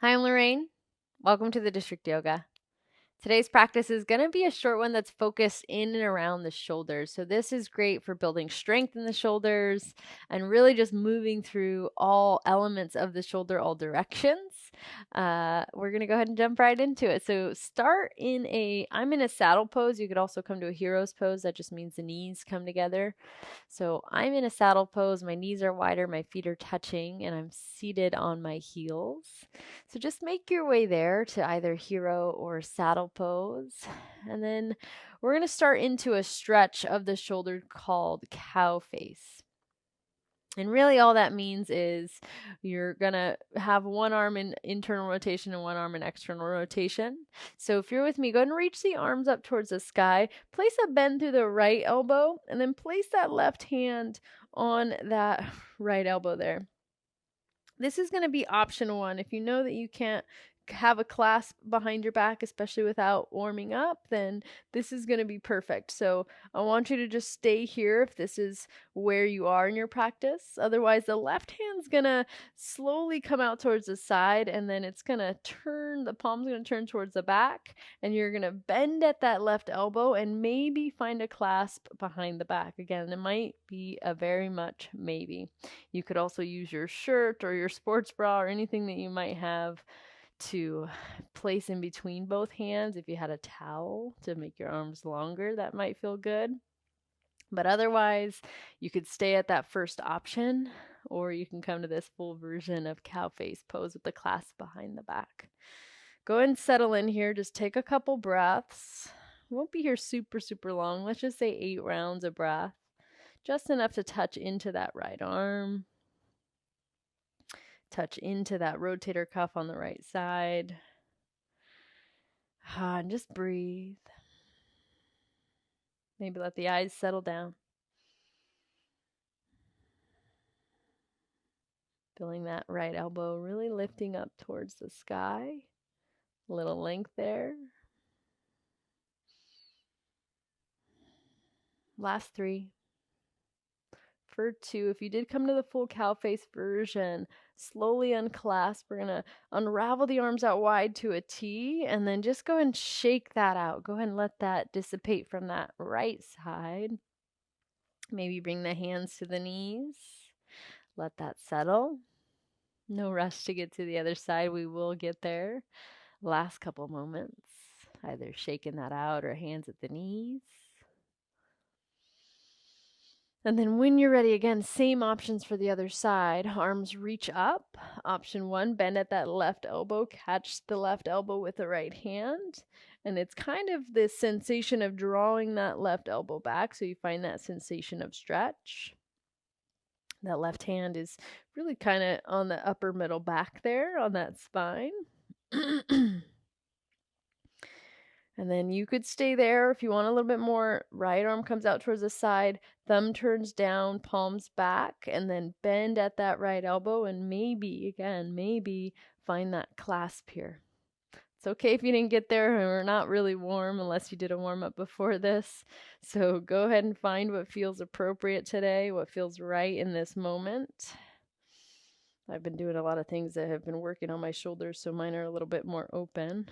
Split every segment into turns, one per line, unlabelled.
Hi, I'm Lorraine. Welcome to the District Yoga. Today's practice is going to be a short one that's focused in and around the shoulders. So this is great for building strength in the shoulders and really just moving through all elements of the shoulder, all directions. We're going to go ahead and jump right into it. So I'm in a saddle pose. You could also come to a hero's pose. That just means the knees come together. So I'm in a saddle pose. My knees are wider, my feet are touching, and I'm seated on my heels. So just make your way there to either hero or saddle pose. And then we're going to start into a stretch of the shoulder called cow face. And really all that means is you're going to have one arm in internal rotation and one arm in external rotation. So if you're with me, go ahead and reach the arms up towards the sky. Place a bend through the right elbow and then place that left hand on that right elbow there. This is going to be option one. If you know that you can't have a clasp behind your back, especially without warming up, then this is going to be perfect. So I want you to just stay here if this is where you are in your practice. Otherwise, the left hand's going to slowly come out towards the side, and then it's going to turn, the palm's going to turn towards the back, and you're going to bend at that left elbow and maybe find a clasp behind the back. Again, it might be a very much maybe. You could also use your shirt or your sports bra or anything that you might have to place in between both hands. If you had a towel to make your arms longer, that might feel good. But otherwise, you could stay at that first option, or you can come to this full version of cow face pose with the clasp behind the back. Go ahead and settle in here. Just take a couple breaths. Won't be here super long. Let's just say 8 rounds of breath. Just enough to touch into that right arm. Touch into that rotator cuff on the right side. And just breathe. Maybe let the eyes settle down. Feeling that right elbow really lifting up towards the sky. A little length there. Last 3. For 2, if you did come to the full cow face version, slowly unclasp. We're going to unravel the arms out wide to a T, and then just go and shake that out. Go ahead and let that dissipate from that right side. Maybe bring the hands to the knees. Let that settle. No rush to get to the other side. We will get there. Last couple moments. Either shaking that out or hands at the knees. And then when you're ready, again, same options for the other side. Arms reach up. Option 1, bend at that left elbow. Catch the left elbow with the right hand. And it's kind of this sensation of drawing that left elbow back. So you find that sensation of stretch. That left hand is really kind of on the upper middle back there on that spine. And then you could stay there if you want a little bit more. Right arm comes out towards the side, thumb turns down, palms back, and then bend at that right elbow and maybe find that clasp here. It's okay if you didn't get there and we're not really warm unless you did a warm up before this. So go ahead and find what feels appropriate today, what feels right in this moment. I've been doing a lot of things that have been working on my shoulders, so mine are a little bit more open.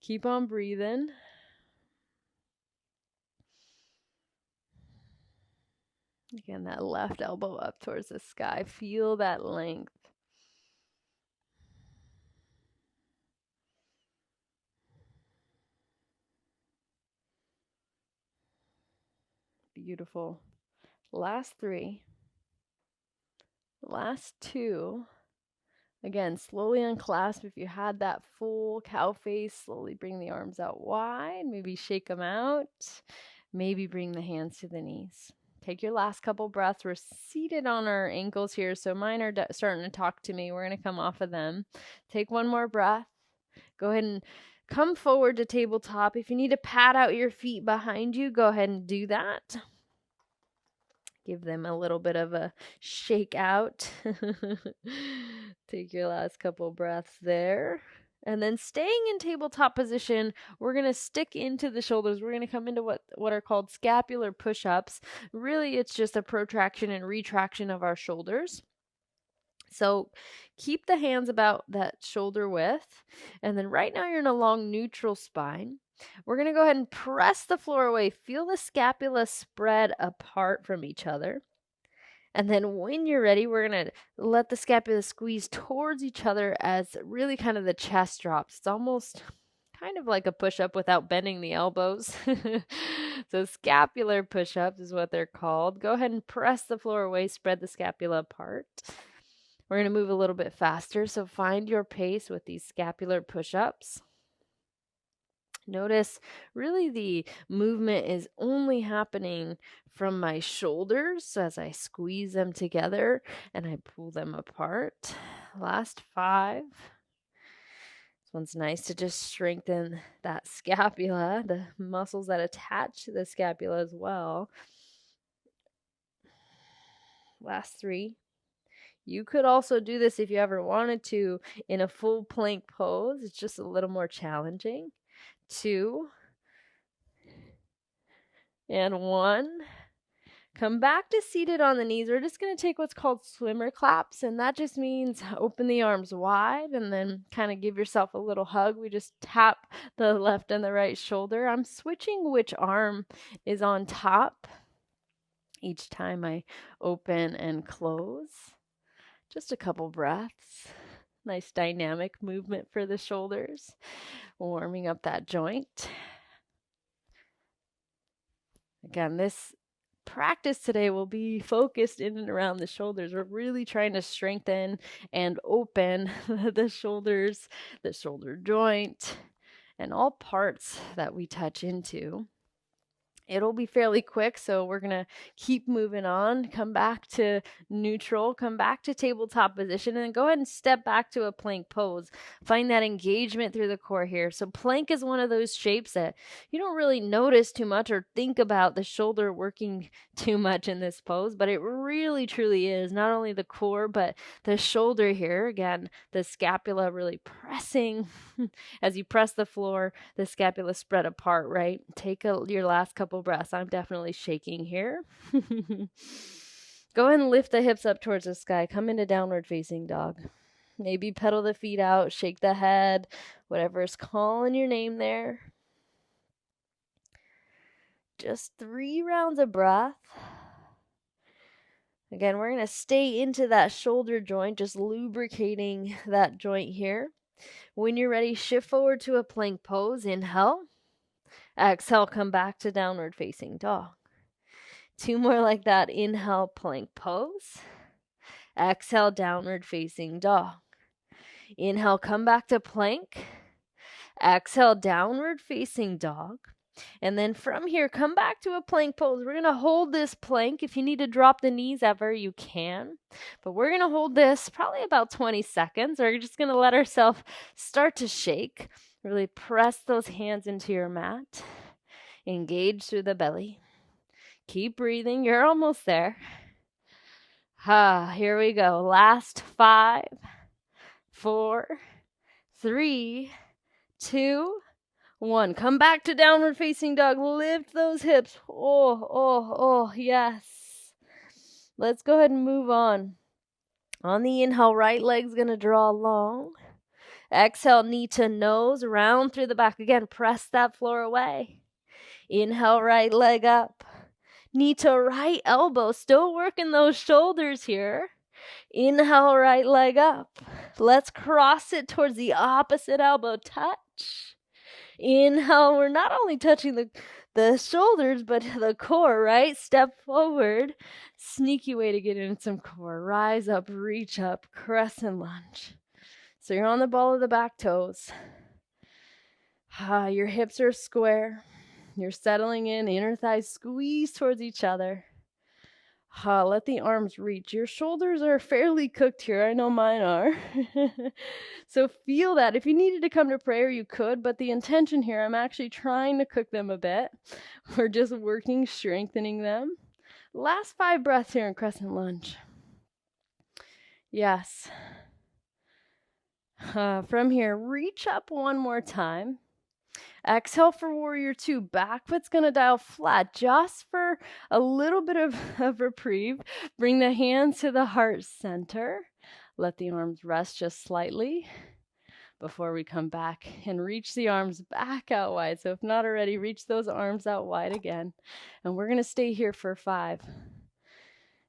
Keep on breathing. Again, that left elbow up towards the sky. Feel that length. Beautiful. Last 3. Last 2. Again, slowly unclasp. If you had that full cow face, slowly bring the arms out wide. Maybe shake them out. Maybe bring the hands to the knees. Take your last couple breaths. We're seated on our ankles here, so mine are starting to talk to me. We're going to come off of them. Take one more breath. Go ahead and come forward to tabletop. If you need to pad out your feet behind you, go ahead and do that. Give them a little bit of a shake out. Take your last couple breaths there. And then staying in tabletop position, we're going to stick into the shoulders. We're going to come into what are called scapular push-ups. Really, it's just a protraction and retraction of our shoulders. So keep the hands about that shoulder width. And then right now you're in a long neutral spine. We're going to go ahead and press the floor away. Feel the scapula spread apart from each other. And then when you're ready, we're going to let the scapula squeeze towards each other as really kind of the chest drops. It's almost kind of like a push-up without bending the elbows. So scapular push-ups is what they're called. Go ahead and press the floor away, spread the scapula apart. We're going to move a little bit faster, so find your pace with these scapular push-ups. Notice really the movement is only happening from my shoulders as I squeeze them together and I pull them apart. Last 5. This one's nice to just strengthen that scapula, the muscles that attach to the scapula as well. Last 3. You could also do this if you ever wanted to in a full plank pose. It's just a little more challenging. 2 and 1. Come back to seated on the knees. We're just going to take what's called swimmer claps, and that just means open the arms wide and then kind of give yourself a little hug. We just tap the left and the right shoulder. I'm switching which arm is on top each time I open and close. Just a couple breaths. Nice dynamic movement for the shoulders, warming up that joint. Again, this practice today will be focused in and around the shoulders. We're really trying to strengthen and open the shoulders, the shoulder joint, and all parts that we touch into. It'll be fairly quick, so we're going to keep moving on, come back to neutral, come back to tabletop position, and then go ahead and step back to a plank pose. Find that engagement through the core here. So plank is one of those shapes that you don't really notice too much or think about the shoulder working too much in this pose, but it really truly is not only the core, but the shoulder here. Again, the scapula really pressing. As you press the floor, the scapula spread apart, right? Take your last couple breaths. I'm definitely shaking here. Go ahead and lift the hips up towards the sky. Come into downward facing dog. Maybe pedal the feet out, shake the head, whatever is calling your name there. Just 3 rounds of breath. Again, we're going to stay into that shoulder joint, just lubricating that joint here. When you're ready, shift forward to a plank pose. Inhale. Exhale, come back to downward facing dog. 2 more like that. Inhale, plank pose. Exhale, downward facing dog. Inhale, come back to plank. Exhale, downward facing dog. And then from here, come back to a plank pose. We're going to hold this plank. If you need to drop the knees ever, you can. But we're going to hold this probably about 20 seconds. We're just going to let ourselves start to shake. Really press those hands into your mat. Engage through the belly. Keep breathing. You're almost there. Here we go. Last 5, 4, 3, 2, 1. Come back to downward facing dog. Lift those hips. Oh, yes. Let's go ahead and move on. On the inhale, right leg's going to draw long. Exhale, knee to nose, round through the back. Again, press that floor away. Inhale, right leg up. Knee to right elbow. Still working those shoulders here. Inhale, right leg up. Let's cross it towards the opposite elbow. Touch. Inhale, we're not only touching the shoulders, but the core, right? Step forward. Sneaky way to get in some core. Rise up, reach up, crescent lunge. So you're on the ball of the back toes. Your hips are square. You're settling in. Inner thighs squeeze towards each other. Let the arms reach. Your shoulders are fairly cooked here. I know mine are. So feel that. If you needed to come to prayer, you could. But the intention here, I'm actually trying to cook them a bit. We're just working, strengthening them. Last 5 breaths here in crescent lunge. Yes. From here, reach up one more time. Exhale for warrior 2. Back foot's going to dial flat just for a little bit of reprieve. Bring the hands to the heart center. Let the arms rest just slightly before we come back and reach the arms back out wide. So if not already, reach those arms out wide again. And we're going to stay here for 5.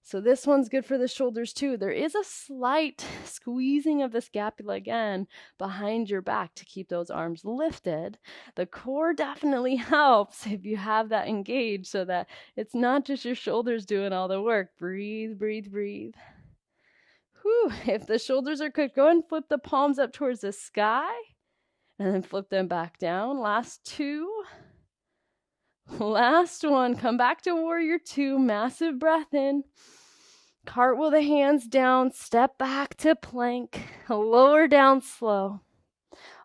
So this one's good for the shoulders too. There is a slight squeezing of the scapula again behind your back to keep those arms lifted. The core definitely helps if you have that engaged so that it's not just your shoulders doing all the work. Breathe, breathe, breathe. Whew. If the shoulders are good, go ahead and flip the palms up towards the sky and then flip them back down. Last 2. Last one. Come back to warrior 2. Massive breath in. Cartwheel the hands down. Step back to plank. Lower down slow.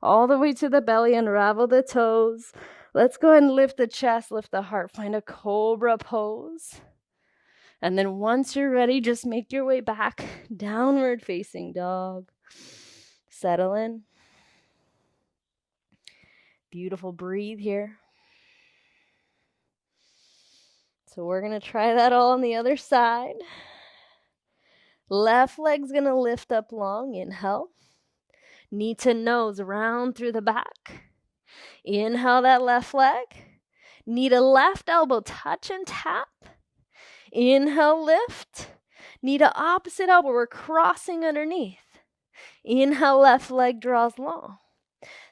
All the way to the belly. Unravel the toes. Let's go ahead and lift the chest. Lift the heart. Find a cobra pose. And then once you're ready, just make your way back, downward facing dog. Settle in. Beautiful, breathe here. So we're going to try that all on the other side. Left leg's going to lift up long, inhale. Knee to nose, round through the back. Inhale that left leg. Knee to left elbow, touch and tap. Inhale, lift. Knee to opposite elbow. We're crossing underneath. Inhale, left leg draws long.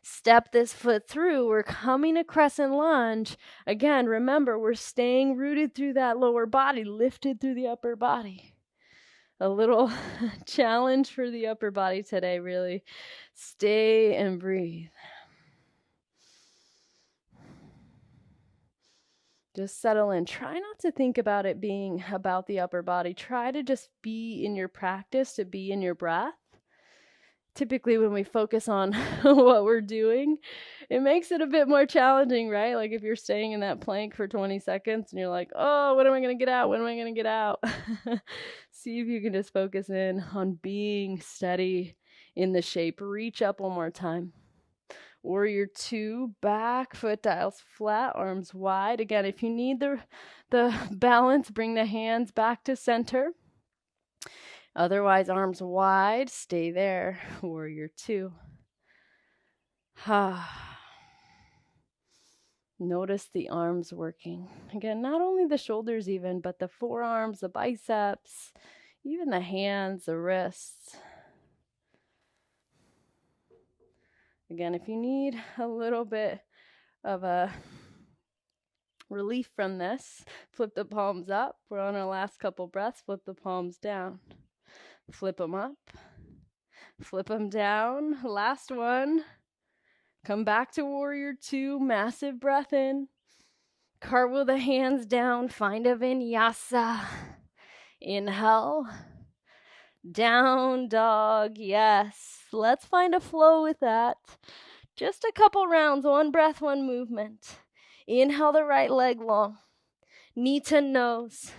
Step this foot through. We're coming to crescent lunge. Again, remember, we're staying rooted through that lower body, lifted through the upper body. A little challenge for the upper body today, really. Stay and breathe. Just settle in. Try not to think about it being about the upper body. Try to just be in your practice, to be in your breath. Typically, when we focus on what we're doing, it makes it a bit more challenging, right? Like if you're staying in that plank for 20 seconds and you're like, oh, when am I going to get out? When am I going to get out? See if you can just focus in on being steady in the shape. Reach up one more time. Warrior 2, back foot dials flat, arms wide. Again, if you need the balance, bring the hands back to center. Otherwise, arms wide, stay there. Warrior 2. Notice the arms working. Again, not only the shoulders even, but the forearms, the biceps, even the hands, the wrists. Again, if you need a little bit of a relief from this, flip the palms up. We're on our last couple breaths. Flip the palms down. Flip them up. Flip them down. Last one. Come back to warrior 2. Massive breath in. Cartwheel the hands down. Find a vinyasa. Inhale. Down dog. Yes. Let's find a flow with that. Just a couple rounds. 1 breath, 1 movement. Inhale the right leg long. Knee to nose.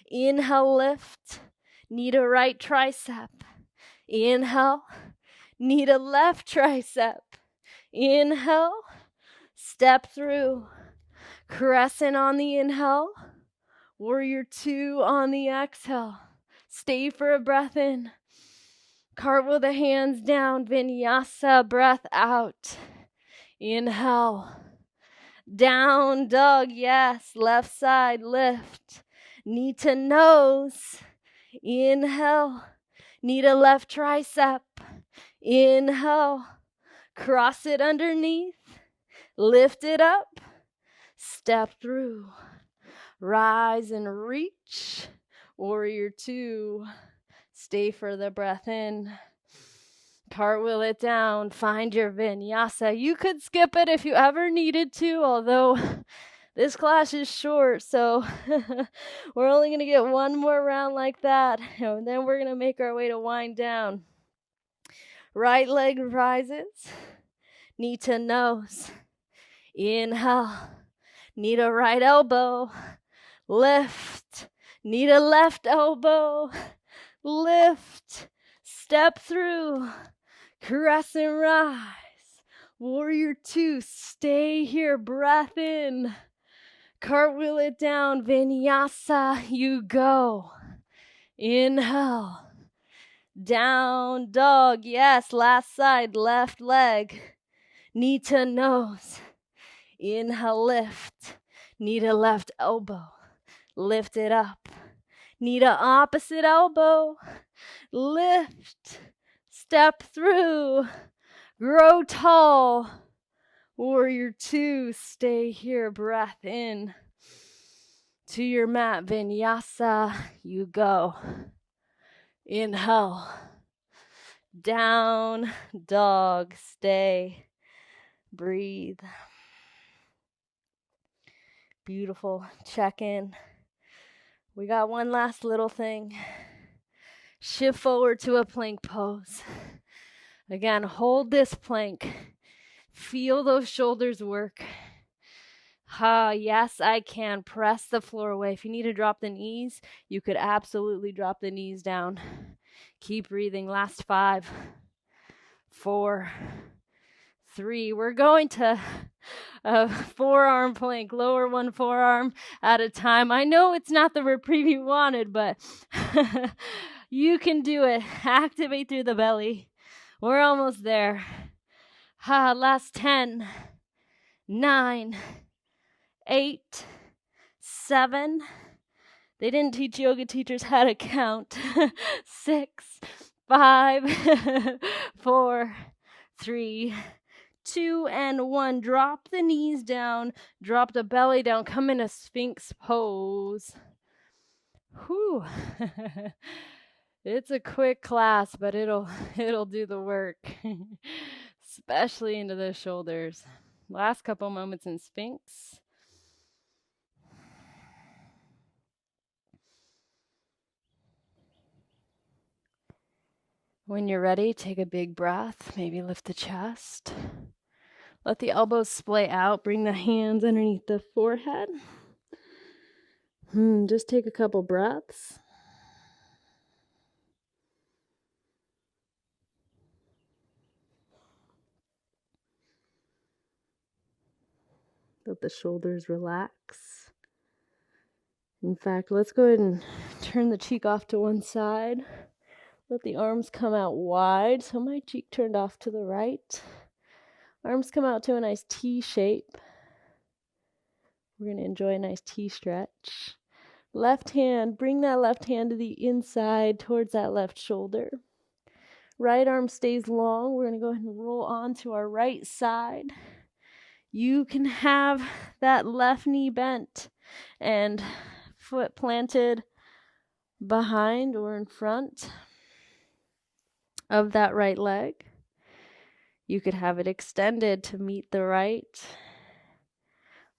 Inhale, lift. Knee to right tricep. Inhale. Knee to left tricep. Inhale. Step through. Crescent on the inhale. Warrior 2 on the exhale. Stay for a breath in. Cartwheel the hands down. Vinyasa, breath out. Inhale. Down dog, yes. Left side, lift. Knee to nose. Inhale. Knee to left tricep. Inhale. Cross it underneath. Lift it up. Step through. Rise and reach. Warrior 2. Stay for the breath in. Cartwheel it down. Find your vinyasa. You could skip it if you ever needed to, although this class is short, so we're only going to get 1 more round like that, and then we're going to make our way to wind down. Right leg rises. Knee to nose. Inhale. Knee to right elbow. Lift. Knee to left elbow. Lift. Step through. Crescent rise. Warrior 2. Stay here. Breath in. Cartwheel it down. Vinyasa. You go. Inhale. Down dog. Yes, last side, left leg. Knee to nose. Inhale, lift. Knee to left elbow. Lift it up. Knee to opposite elbow. Lift. Step through. Grow tall. Warrior 2. Stay here. Breath in. To your mat. Vinyasa. You go. Inhale. Down dog. Stay. Breathe. Beautiful. Check in. We got one last little thing. Shift forward to a plank pose. Again, hold this plank. Feel those shoulders work. Yes, I can. Press the floor away. If you need to drop the knees, you could absolutely drop the knees down. Keep breathing. Last 5, 4, 3. We're going to a forearm plank. Lower one forearm at a time. I know it's not the reprieve you wanted, but you can do it. Activate through the belly. We're almost there. Last 10, 9, 8, 7. They didn't teach yoga teachers how to count. 6, 5, 4, 3, 2, and 1. Drop the knees down. Drop the belly down. Come in a Sphinx pose. Whew. It's a quick class, but it'll do the work. Especially into the shoulders. Last couple moments in Sphinx. When you're ready, take a big breath. Maybe lift the chest. Let the elbows splay out. Bring the hands underneath the forehead. Just take a couple breaths. Let the shoulders relax. In fact, let's go ahead and turn the cheek off to one side. Let the arms come out wide. So my cheek turned off to the right. Arms come out to a nice T shape. We're going to enjoy a nice T stretch. Left hand, bring that left hand to the inside towards that left shoulder. Right arm stays long. We're going to go ahead and roll on to our right side. You can have that left knee bent and foot planted behind or in front of that right leg. You could have it extended to meet the right.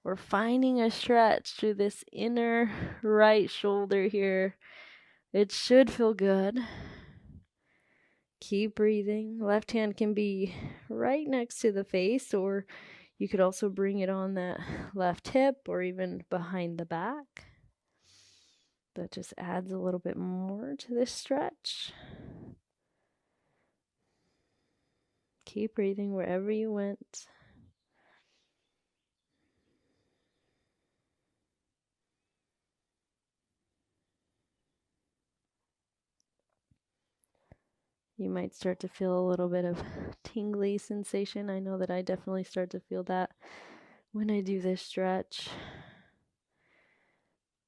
We're finding a stretch through this inner right shoulder here. It should feel good. Keep breathing. Left hand can be right next to the face, or you could also bring it on that left hip or even behind the back. That just adds a little bit more to this stretch. Keep breathing wherever you went. You might start to feel a little bit of tingly sensation. I know that I definitely start to feel that when I do this stretch.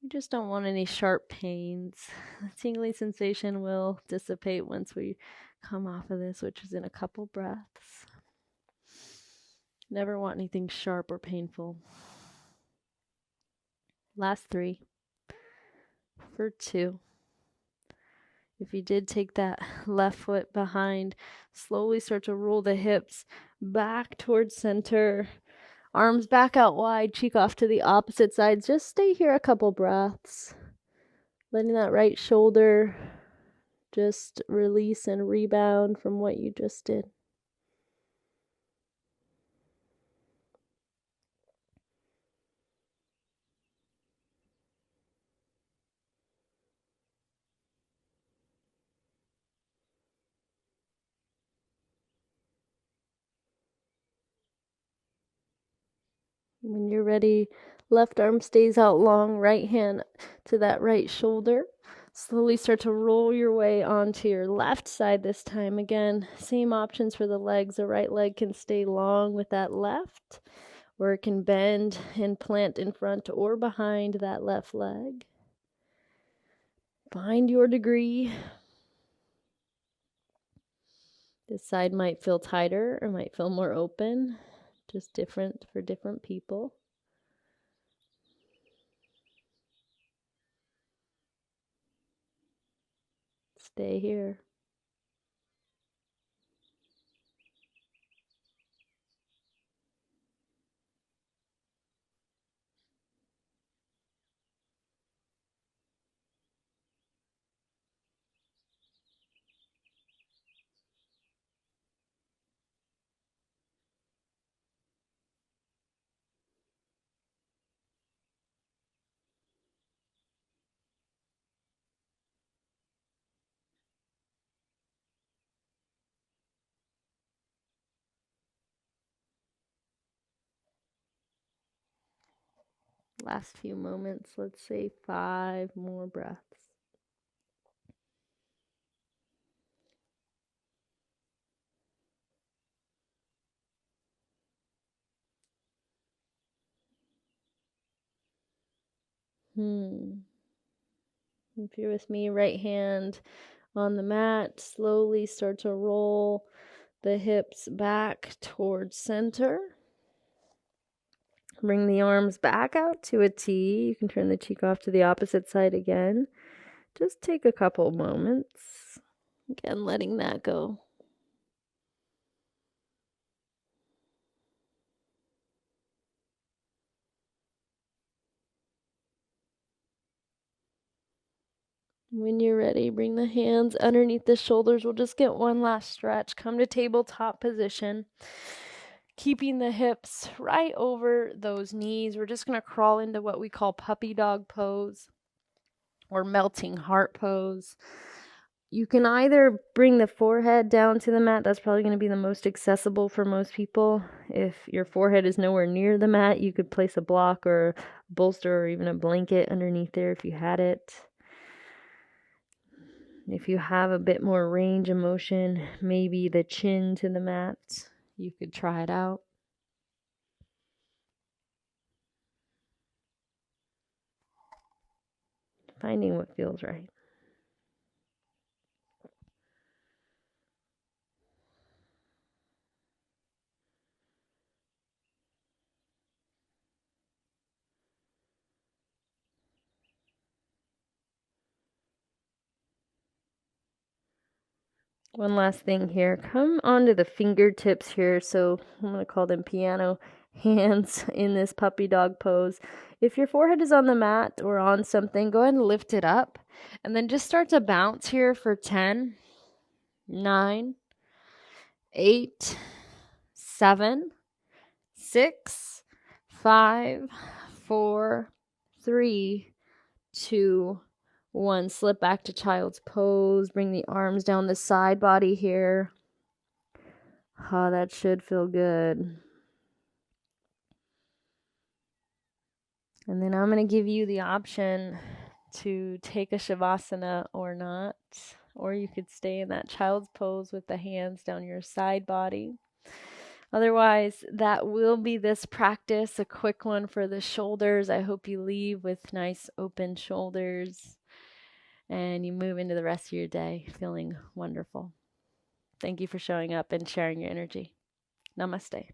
You just don't want any sharp pains. The tingly sensation will dissipate once we come off of this, which is in a couple breaths. Never want anything sharp or painful. Last 3 for 2. If you did take that left foot behind, slowly start to roll the hips back towards center. Arms back out wide, cheek off to the opposite side. Just stay here a couple breaths. Letting that right shoulder just release and rebound from what you just did. When you're ready, left arm stays out long, right hand to that right shoulder. Slowly start to roll your way onto your left side this time. Again, same options for the legs. The right leg can stay long with that left, or it can bend and plant in front or behind that left leg. Find your degree. This side might feel tighter or might feel more open, just different for different people. Stay here. Last few moments, let's say 5 more breaths. If you're with me, right hand on the mat, slowly start to roll the hips back towards center. Bring the arms back out to a T. You can turn the cheek off to the opposite side again. Just take a couple moments. Again, letting that go. When you're ready, bring the hands underneath the shoulders. We'll just get one last stretch. Come to tabletop position. Keeping the hips right over those knees. We're just going to crawl into what we call puppy dog pose or melting heart pose. You can either bring the forehead down to the mat. That's probably going to be the most accessible for most people. If your forehead is nowhere near the mat, you could place a block or a bolster or even a blanket underneath there if you had it. If you have a bit more range of motion, maybe the chin to the mat, you could try it out. Finding what feels right. One last thing here. Come onto the fingertips here. So I'm going to call them piano hands in this puppy dog pose. If your forehead is on the mat or on something, go ahead and lift it up. And then just start to bounce here for 10, 9, 8, 7, 6, 5, 4, 3, 2, 1. Slip back to child's pose. Bring the arms down the side body here. That should feel good. And then I'm going to give you the option to take a Shavasana or not. Or you could stay in that child's pose with the hands down your side body. Otherwise, that will be this practice, a quick one for the shoulders. I hope you leave with nice open shoulders and you move into the rest of your day feeling wonderful. Thank you for showing up and sharing your energy. Namaste.